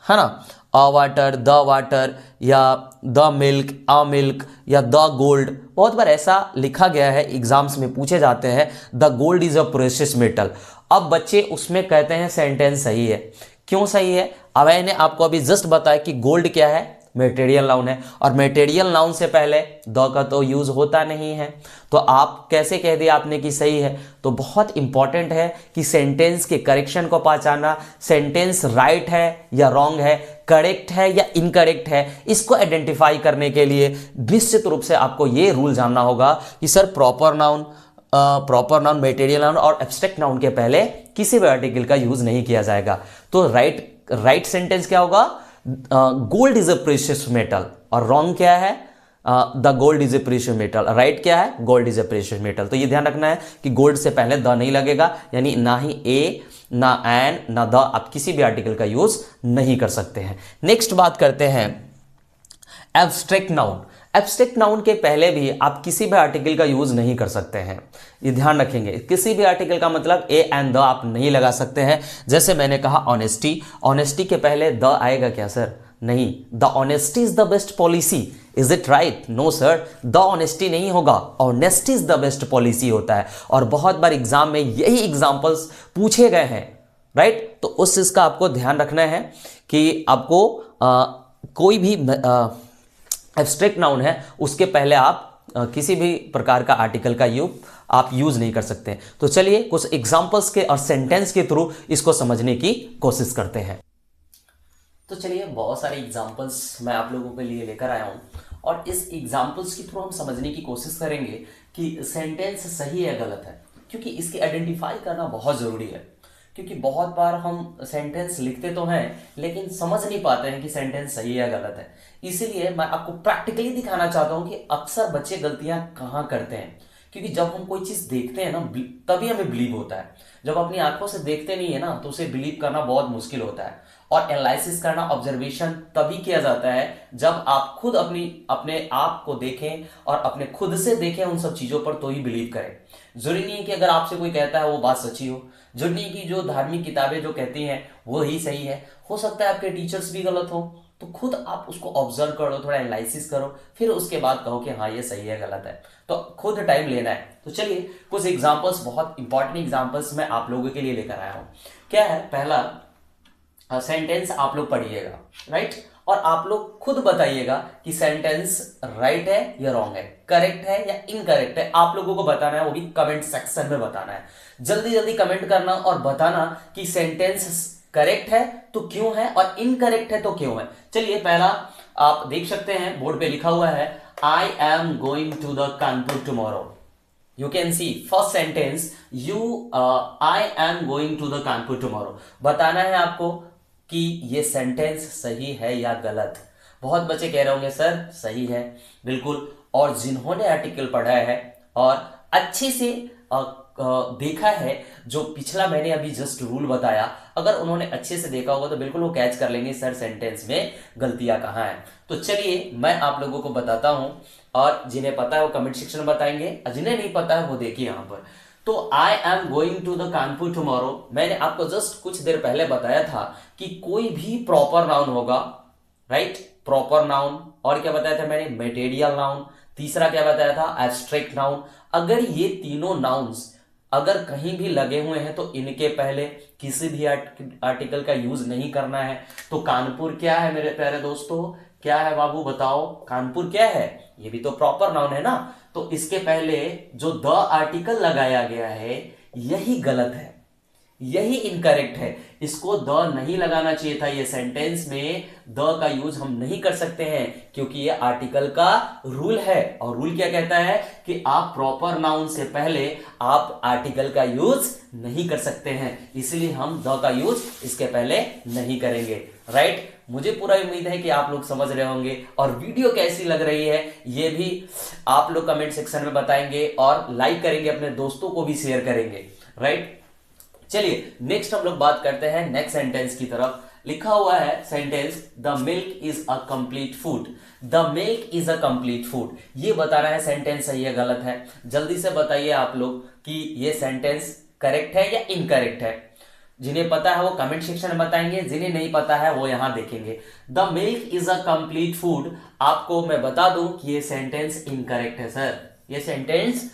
A: है ना, अ वाटर, द वाटर या द मिल्क, अ मिल्क या द गोल्ड। बहुत बार ऐसा लिखा गया है, एग्जाम्स में पूछे जाते हैं, the gold is a precious metal. अब बच्चे उसमें कहते हैं सेंटेंस सही है। क्यों सही है? अब मैंने आपको अभी जस्ट बताया कि गोल्ड क्या है, मटेरियल नाउन है, और मटेरियल नाउन से पहले द का तो यूज होता नहीं है, तो आप कैसे कह दिया आपने कि सही है? तो बहुत इंपॉर्टेंट है कि सेंटेंस के करेक्शन को पहचानना, सेंटेंस राइट है या रॉन्ग है, करेक्ट है या इनकरेक्ट है, इसको आइडेंटिफाई करने के लिए निश्चित रूप से आपको ये रूल जानना होगा कि sir proper noun, material noun और एब्स्ट्रैक्ट नाउन के पहले किसी भी आर्टिकल का यूज नहीं किया जाएगा। तो राइट सेंटेंस क्या होगा? Gold is a precious metal. और रॉन्ग क्या है? The gold is a precious metal. Right क्या है? Gold is a precious metal. तो ये ध्यान रखना है कि गोल्ड से पहले द नहीं लगेगा, यानी ना ही ए, ना एन, ना द, आप किसी भी आर्टिकल का यूज नहीं कर सकते हैं। नेक्स्ट बात करते हैं एब्स्ट्रैक्ट नाउन। एब्स्ट्रैक्ट नाउन के पहले भी आप किसी भी आर्टिकल का यूज नहीं कर सकते हैं, ये ध्यान रखेंगे। किसी भी आर्टिकल का मतलब ए एंड द आप नहीं लगा सकते हैं। जैसे मैंने कहा ऑनेस्टी, ऑनेस्टी के पहले द आएगा क्या सर? नहीं, the honesty is the best policy. Is it right? No sir, the honesty नहीं होगा, honesty is the best policy होता है। और बहुत बार एग्जाम में यही एग्जाम्पल्स पूछे गए हैं, राइट। तो उस चीज का आपको ध्यान रखना है कि आपको कोई भी एब्स्ट्रैक्ट नाउन है उसके पहले आप किसी भी प्रकार का आर्टिकल का आप यूज नहीं कर सकते। तो चलिए कुछ एग्जांपल्स के और सेंटेंस के थ्रू इसको समझने की कोशिश करते हैं। तो चलिए बहुत सारे एग्जांपल्स मैं आप लोगों के लिए लेकर आया हूं और इस एग्जांपल्स के थ्रू हम समझने की कोशिश करेंगे कि सेंटेंस सही है गलत है, क्योंकि इसकी आइडेंटिफाई करना बहुत जरूरी है। क्योंकि बहुत बार हम सेंटेंस लिखते तो हैं लेकिन समझ नहीं पाते हैं कि सेंटेंस सही है गलत है। इसीलिए मैं आपको प्रैक्टिकली दिखाना चाहता हूं कि अक्सर बच्चे गलतियां कहां करते हैं। क्योंकि जब हम कोई चीज देखते हैं ना तभी हमें बिलीव होता है, जब अपनी आंखों से देखते नहीं है ना तो उसे बिलीव करना बहुत मुश्किल होता है। और एनालिसिस करना, ऑब्जर्वेशन तभी किया जाता है जब आप खुद अपने आप को देखें और अपने खुद से देखें उन सब चीजों पर, तो ही बिलीव करें। जरूरी नहीं है कि अगर आपसे कोई कहता है वो बात सच्ची हो, जरूरी नहीं कि जो धार्मिक किताबें जो कहती हैं वो ही सही है। हो सकता है आपके टीचर्स भी गलत हो, तो खुद आप उसको ऑब्जर्व करो, थोड़ा एनालिसिस करो, फिर उसके बाद कहो कि हाँ ये सही है गलत है। तो खुद टाइम लेना है। तो चलिए कुछ एग्जांपल्स, बहुत इंपॉर्टेंट एग्जांपल्स मैं आप लोगों के लिए लेकर आया हूं। क्या है? पहला सेंटेंस आप लोग पढ़िएगा, राइट, और आप लोग खुद बताइएगा कि सेंटेंस राइट है या रॉन्ग है, करेक्ट है या इनकरेक्ट है। आप लोगों को बताना है, वो भी कमेंट सेक्शन में बताना है। जल्दी जल्दी कमेंट करना और बताना कि सेंटेंस करेक्ट है तो क्यों है और इनकरेक्ट है तो क्यों है। चलिए पहला आप देख सकते हैं, बोर्ड पे लिखा हुआ है, I am going to the Kanpur tomorrow. You can see first sentence, I am going to the Kanpur tomorrow. बताना है आपको कि ये सेंटेंस सही है या गलत। बहुत बच्चे कह रहे होंगे सर सही है, बिल्कुल। और जिन्होंने आर्टिकल पढ़ा है और अच्छे से देखा है, जो पिछला मैंने अभी जस्ट रूल बताया, अगर उन्होंने अच्छे से देखा होगा तो बिल्कुल वो कैच कर लेंगे सर सेंटेंस में गलतियां कहाँ हैं। तो चलिए मैं आप लोगों को बताता हूं, और जिन्हें पता है वो कमेंट सेक्शन में बताएंगे, जिन्हें नहीं पता है वो देखिए यहां पर। तो I am going to the Kanpur tomorrow, मैंने आपको जस्ट कुछ देर पहले बताया था कि कोई भी प्रॉपर नाउन होगा, राइट, प्रॉपर नाउन, और क्या बताया था मैंने, मटेरियल नाउन, तीसरा क्या बताया था, एब्स्ट्रैक्ट नाउन। अगर ये तीनों नाउन्स अगर कहीं भी लगे हुए हैं तो इनके पहले किसी भी आर्टिकल का यूज नहीं करना है। तो कानपुर क्या है मेरे प्यारे दोस्तों, क्या है बाबू बताओ, कानपुर क्या है, ये भी तो प्रॉपर नाउन है ना। तो इसके पहले जो द आर्टिकल लगाया गया है यही गलत है, यही इनकरेक्ट है। इसको द नहीं लगाना चाहिए था, ये सेंटेंस में द का यूज हम नहीं कर सकते हैं क्योंकि ये आर्टिकल का रूल है। और रूल क्या कहता है कि आप प्रॉपर नाउन से पहले आप आर्टिकल का यूज नहीं कर सकते हैं, इसलिए हम द का यूज इसके पहले नहीं करेंगे, राइट। मुझे पूरा उम्मीद है कि आप लोग समझ रहे होंगे, और वीडियो कैसी लग रही है ये भी आप लोग कमेंट सेक्शन में बताएंगे, और लाइक करेंगे, अपने दोस्तों को भी शेयर करेंगे, राइट। चलिए नेक्स्ट हम लोग बात करते हैं नेक्स्ट सेंटेंस की तरफ। लिखा हुआ है sentence, the milk is a complete food. The milk is a complete food, ये बता रहा है सेंटेंस सही है गलत है। जल्दी से बताइए आप लोग कि ये सेंटेंस करेक्ट है या इनकरेक्ट है। जिन्हें पता है वो कमेंट सेक्शन में बताएंगे, जिन्हें नहीं पता है वो यहां देखेंगे। The milk is a complete food, आपको मैं बता दूं कि ये सेंटेंस इनकरेक्ट है सर, ये सेंटेंस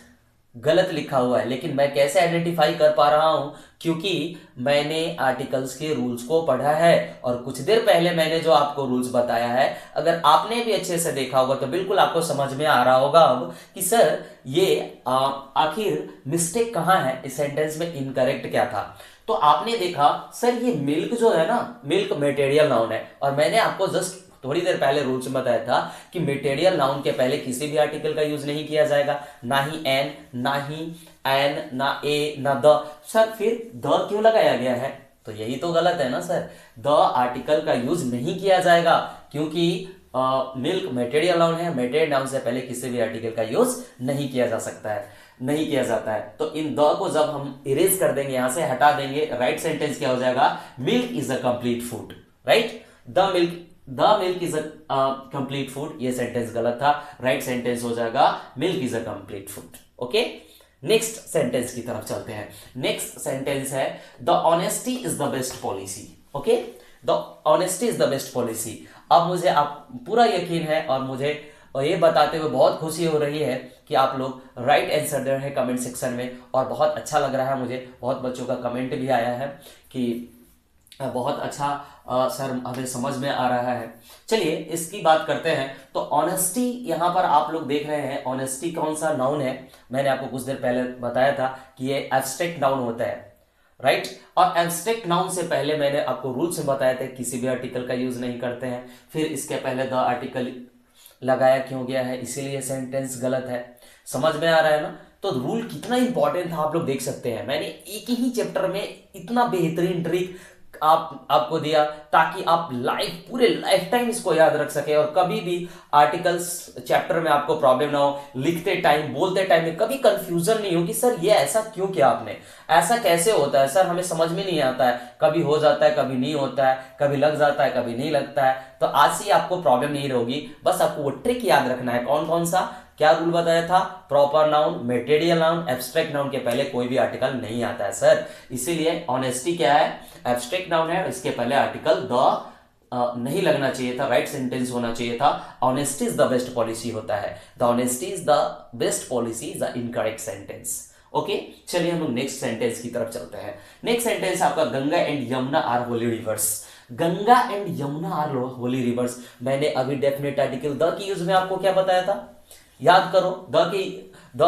A: गलत लिखा हुआ है। लेकिन मैं कैसे आइडेंटिफाई कर पा रहा हूं, क्योंकि मैंने आर्टिकल्स के रूल्स को पढ़ा है, और कुछ देर पहले मैंने जो आपको रूल्स बताया है, अगर आपने भी अच्छे से देखा होगा तो बिल्कुल आपको समझ में आ रहा होगा अब कि सर ये आखिर मिस्टेक कहां है, इस सेंटेंस में इनकरेक्ट क्या था। तो आपने देखा सर ये मिल्क जो है ना, मिल्क मटेरियल नाउन है, और मैंने आपको जस्ट थोड़ी देर पहले रूल्स में बताया था कि मटेरियल नाउन के पहले किसी भी आर्टिकल का यूज नहीं किया जाएगा, ना ही एन, ना ए, ना द। सर फिर द क्यों लगाया गया है, तो यही तो गलत है ना सर। द आर्टिकल का यूज नहीं किया जाएगा क्योंकि मिल्क मटेरियल नाउन है, मटेरियल नाउन से पहले किसी भी आर्टिकल का यूज नहीं किया जा सकता है, नहीं किया जाता है। तो इन द को जब हम इरेज कर देंगे, यहां से हटा देंगे, राइट सेंटेंस क्या हो जाएगा, milk is a complete food, right. The milk is a complete food, ये सेंटेंस गलत था, राइट सेंटेंस हो जाएगा milk is a complete food. Okay, next sentence की तरफ चलते हैं। नेक्स्ट सेंटेंस है, the honesty is the best policy. Okay, the honesty is the best policy. अब मुझे आप पूरा यकीन है, और मुझे ये बताते हुए बहुत खुशी हो रही है कि आप लोग राइट आंसर दे रहे हैं कमेंट सेक्शन में, और बहुत अच्छा लग रहा है मुझे। बहुत बच्चों का कमेंट भी आया है कि बहुत अच्छा सर हमें समझ में आ रहा है। चलिए इसकी बात करते हैं। तो ऑनेस्टी यहां पर आप लोग देख रहे हैं, ऑनेस्टी कौन सा नाउन है, मैंने आपको कुछ देर पहले बताया था कि ये एब्स्ट्रैक्ट नाउन होता है, राइट। और एब्स्ट्रैक्ट नाउन से पहले मैंने आपको रूल्स में बताया था किसी भी आर्टिकल का यूज नहीं करते हैं, फिर इसके पहले द आर्टिकल लगाया क्यों गया है, इसीलिए सेंटेंस गलत है। समझ में आ रहा है ना। तो रूल कितना इंपॉर्टेंट था आप लोग देख सकते हैं। मैंने एक ही चैप्टर में इतना बेहतरीन ट्रिक आपको दिया ताकि आप पूरे लाइफ टाइम इसको याद रख सके, और कभी भी आर्टिकल्स चैप्टर में आपको प्रॉब्लम ना हो, लिखते टाइम बोलते टाइम में कभी कंफ्यूजन नहीं हो कि सर ये ऐसा क्यों किया आपने, ऐसा कैसे होता है सर, हमें समझ में नहीं आता है, कभी हो जाता है कभी नहीं होता है, कभी लग जाता है कभी नहीं लगता है। तो आज से आपको प्रॉब्लम नहीं होगी, बस आपको वो ट्रिक याद रखना है। कौन कौन सा, क्या रूल बताया था, proper noun, material noun, abstract noun के पहले कोई भी आर्टिकल नहीं आता है सर। इसीलिए ऑनेस्टी क्या है, एब्स्ट्रैक्ट नाउन है, इसके पहले आर्टिकल द नहीं लगना चाहिए था, राइट सेंटेंस होना चाहिए था। Honesty is the best policy होता है, the honesty is the best policy, the incorrect sentence. Okay, चलिए हम लोग नेक्स्ट सेंटेंस की तरफ चलते हैं। नेक्स्ट सेंटेंस आपका, Ganga and Yamuna are holy rivers. Ganga and Yamuna are holy rivers. मैंने अभी डेफिनेट आर्टिकल द की यूज में आपको क्या बताया था, याद करो। द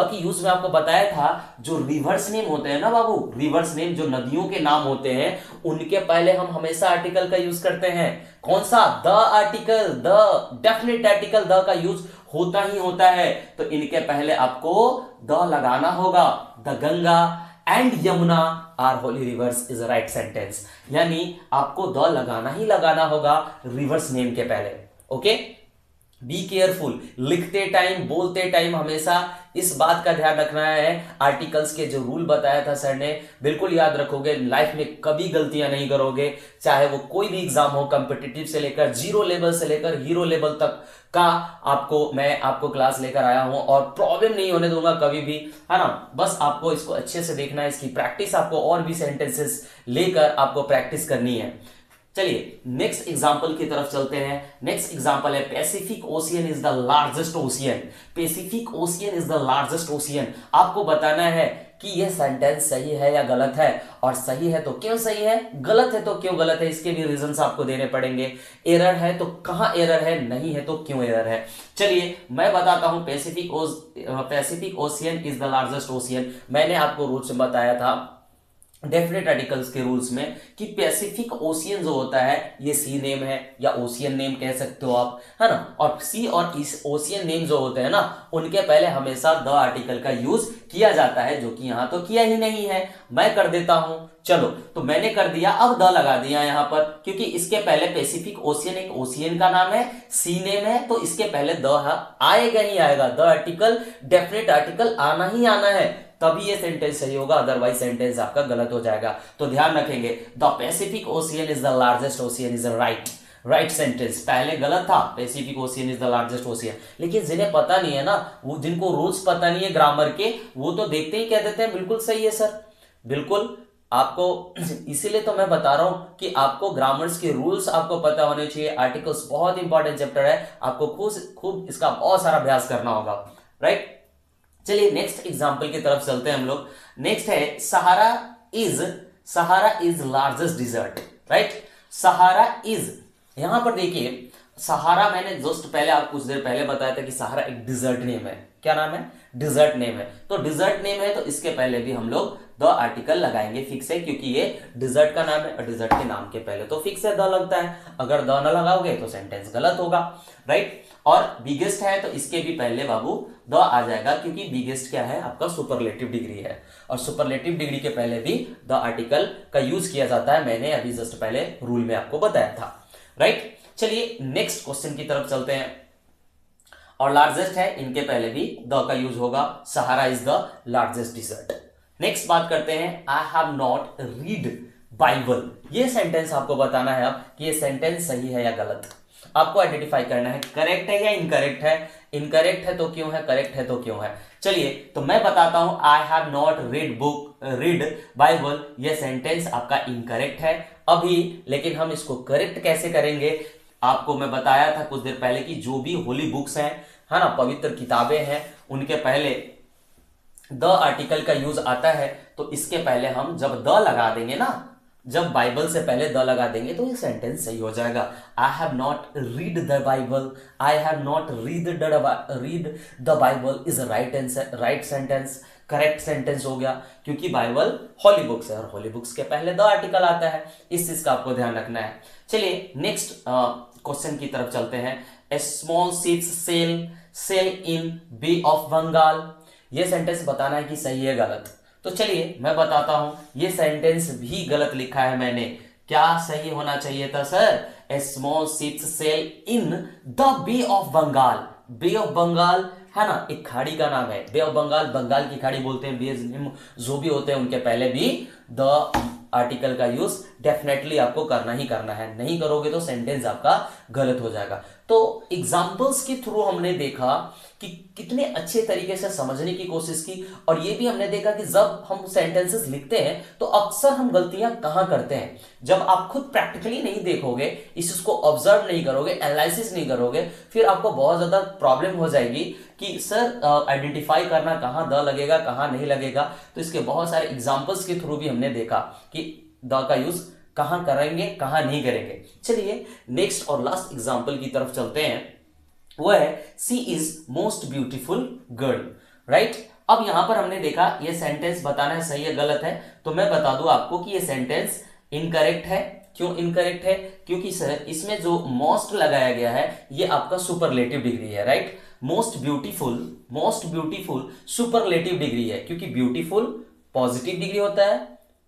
A: की यूज में आपको बताया था, जो रिवर्स नेम होते हैं ना बाबू, रिवर्स नेम जो नदियों के नाम होते हैं, उनके पहले हम हमेशा आर्टिकल का यूज करते हैं। कौन सा, the article, the definite article the का यूज होता ही होता है, तो इनके पहले आपको द लगाना होगा। The Ganga and Yamuna are holy rivers is right sentence, यानी आपको द लगाना ही लगाना होगा रिवर्स नेम के पहले। ओके, बी केयरफुल, लिखते टाइम बोलते टाइम हमेशा इस बात का ध्यान रखना है। आर्टिकल्स के जो रूल बताया था सर ने, बिल्कुल याद रखोगे, लाइफ में कभी गलतियां नहीं करोगे, चाहे वो कोई भी एग्जाम हो, कॉम्पिटिटिव से लेकर जीरो लेवल से लेकर हीरो लेवल तक का मैं आपको क्लास लेकर आया हूं और प्रॉब्लम नहीं होने दूंगा कभी भी, है ना। बस आपको इसको अच्छे से देखना है, इसकी प्रैक्टिस आपको और भी सेंटेंसेस लेकर आपको प्रैक्टिस करनी है। चलिए नेक्स्ट एग्जांपल की तरफ चलते हैं। नेक्स्ट एग्जांपल है Pacific ocean is the largest ocean. Pacific ocean is the largest ocean. आपको बताना है कि यह सेंटेंस सही है या गलत है, और सही है तो क्यों सही है, गलत है तो क्यों गलत है, इसके भी रीजंस आपको देने पड़ेंगे। एरर है तो कहां एरर है, नहीं है तो क्यों एरर है। चलिए मैं बताता हूं, Pacific ocean is the largest ocean. मैंने आपको रूल्स में बताया था डेफिनेट आर्टिकल्स के रूल्स में कि पैसिफिक ओशियन जो होता है ये सी नेम है या ओशियन नेम कह सकते हो आप, है ना। और सी और इस ओशियन नेम जो होते हैं ना, उनके पहले हमेशा द आर्टिकल का यूज किया जाता है, जो कि यहां तो किया ही नहीं है। मैं कर देता हूं, चलो तो मैंने कर दिया, अब द लगा दिया यहां पर, क्योंकि इसके पहले पैसिफिक ओशियन एक ओशियन का नाम है, सी नेम है, तो इसके पहले द आएगा ही आएगा। द आर्टिकल डेफिनेट आर्टिकल आना ही आना है, तभी ये सेंटेंस सही होगा, अदरवाइज सेंटेंस आपका गलत हो जाएगा। तो ध्यान रखेंगे, the Pacific ocean is the largest ocean is right sentence. पहले गलत था, Pacific ocean is the largest ocean, लेकिन जिन्हें पता नहीं है ना, वो जिनको रूल्स पता नहीं है ग्रामर के, वो तो देखते ही कह देते हैं बिल्कुल सही है सर। बिल्कुल आपको इसीलिए तो मैं बता रहा हूं कि आपको ग्रामर्स के रूल्स आपको पता होने चाहिए। आर्टिकल्स बहुत इंपॉर्टेंट चैप्टर है, आपको खूब इसका बहुत सारा अभ्यास करना होगा, राइट। चलिए नेक्स्ट एग्जांपल की तरफ चलते हैं हम लोग। नेक्स्ट है Sahara is largest desert, right. Sahara is, यहां पर देखिए सहारा, मैंने जस्ट पहले आप कुछ देर पहले बताया था कि सहारा एक डिजर्ट नेम है। क्या नाम है, डिजर्ट नेम है। तो डिजर्ट नेम है तो इसके पहले भी हम लोग द आर्टिकल लगाएंगे, फिक्स है, क्योंकि ये डिजर्ट का नाम है और डिजर्ट के नाम के पहले तो फिक्स है द लगता है। अगर द न लगाओगे तो सेंटेंस गलत होगा, राइट। और बिगेस्ट है तो इसके भी पहले बाबू द आ जाएगा, क्योंकि बिगेस्ट क्या है आपका सुपरलेटिव डिग्री है, और सुपरलेटिव डिग्री के पहले भी द आर्टिकल का यूज किया जाता है। मैंने अभी जस्ट पहले रूल में आपको बताया था, राइट। चलिए नेक्स्ट क्वेश्चन की तरफ चलते हैं। और लार्जेस्ट है, इनके पहले भी द का यूज होगा। Sahara is the largest desert. Next बात करते हैं, I have not read Bible. ये सेंटेंस आपको बताना है अब कि ये सेंटेंस सही है या गलत। आपको आइडेंटिफाई करना है करेक्ट है या इनकरेक्ट है। इनकरेक्ट है तो क्यों है, करेक्ट है तो क्यों है। चलिए तो मैं बताता हूं, आई हैव नॉट रीड बाइबल, ये सेंटेंस आपका इनकरेक्ट है अभी, लेकिन हम इसको करेक्ट कैसे करेंगे। आपको मैं बताया था कुछ देर पहले कि जो भी होली बुक्स हैं, है ना, पवित्र किताबें हैं, उनके पहले द आर्टिकल का यूज आता है, तो इसके पहले हम जब द लगा देंगे ना, जब बाइबल से पहले द लगा देंगे तो ये सेंटेंस सही हो जाएगा। आई have not read the Bible, I have not read the Bible is right sentence, correct sentence हो गया, क्योंकि बाइबल होली बुक्स है और होली बुक्स के पहले द आर्टिकल आता है। इस चीज का आपको ध्यान रखना है। चलिए नेक्स्ट क्वेश्चन की तरफ चलते हैं। A small ships sail in bay of Bengal. ये सेंटेंस बताना है कि सही है गलत। तो चलिए मैं बताता हूं, ये सेंटेंस भी गलत लिखा है मैंने। क्या सही होना चाहिए था sir, a small ships sail in the Bay of Bengal. Bay of Bengal है ना, एक खाड़ी का नाम है, बे ऑफ बंगाल, बंगाल की खाड़ी बोलते हैं। बे जो भी होते हैं उनके पहले भी द आर्टिकल का यूज डेफिनेटली आपको करना ही करना है, नहीं करोगे तो सेंटेंस आपका गलत हो जाएगा। तो एग्जाम्पल्स के थ्रू हमने देखा कि कितने अच्छे तरीके से समझने की कोशिश की, और ये भी हमने देखा कि जब हम सेंटेंसेस लिखते हैं तो अक्सर हम गलतियां कहां करते हैं। जब आप खुद प्रैक्टिकली नहीं देखोगे, इस चीज को ऑब्जर्व नहीं करोगे, एनालिसिस नहीं करोगे, फिर आपको बहुत ज्यादा प्रॉब्लम हो जाएगी कि सर आइडेंटिफाई करना कहां द लगेगा कहां नहीं लगेगा। तो इसके बहुत सारे एग्जाम्पल्स के थ्रू भी हमने देखा कि द का यूज कहां करेंगे कहां नहीं करेंगे। चलिए नेक्स्ट और लास्ट एग्जाम्पल की तरफ चलते हैं। वो है she is most beautiful girl, right. अब यहां पर हमने देखा ये सेंटेंस बताना है सही है गलत है, तो मैं बता दूं आपको कि ये सेंटेंस इनकरेक्ट है। क्यों इनकरेक्ट है, क्योंकि सर इसमें जो मोस्ट लगाया गया है ये आपका सुपरलेटिव डिग्री है, right. Most beautiful superlative degree है, क्योंकि ब्यूटीफुल पॉजिटिव डिग्री होता है,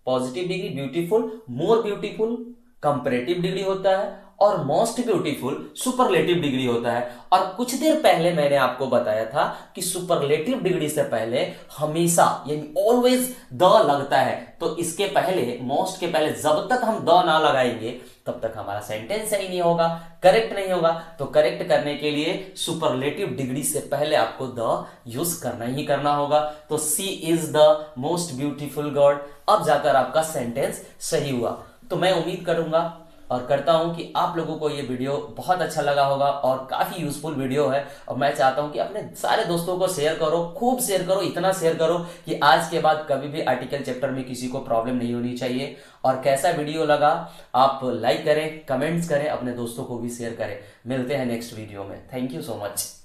A: positive degree beautiful, more beautiful comparative degree होता है, और मोस्ट ब्यूटीफुल सुपरलेटिव डिग्री होता है। और कुछ देर पहले मैंने आपको बताया था कि सुपरलेटिव डिग्री से पहले हमेशा यानी ऑलवेज द लगता है, तो इसके पहले मोस्ट के पहले जब तक हम द ना लगाएंगे तब तक हमारा सेंटेंस सही नहीं होगा, करेक्ट नहीं होगा। तो करेक्ट करने के लिए सुपरलेटिव डिग्री से पहले आपको द यूज करना ही करना होगा। तो she is the most beautiful girl, अब जाकर आपका सेंटेंस सही हुआ। तो मैं उम्मीद करूंगा और करता हूं कि आप लोगों को ये वीडियो बहुत अच्छा लगा होगा और काफी यूजफुल वीडियो है। और मैं चाहता हूं कि अपने सारे दोस्तों को शेयर करो, खूब शेयर करो, इतना शेयर करो कि आज के बाद कभी भी आर्टिकल चैप्टर में किसी को प्रॉब्लम नहीं होनी चाहिए। और कैसा वीडियो लगा आप लाइक करें, कमेंट्स करें, अपने दोस्तों को भी शेयर करें। मिलते हैं नेक्स्ट वीडियो में। Thank you so much.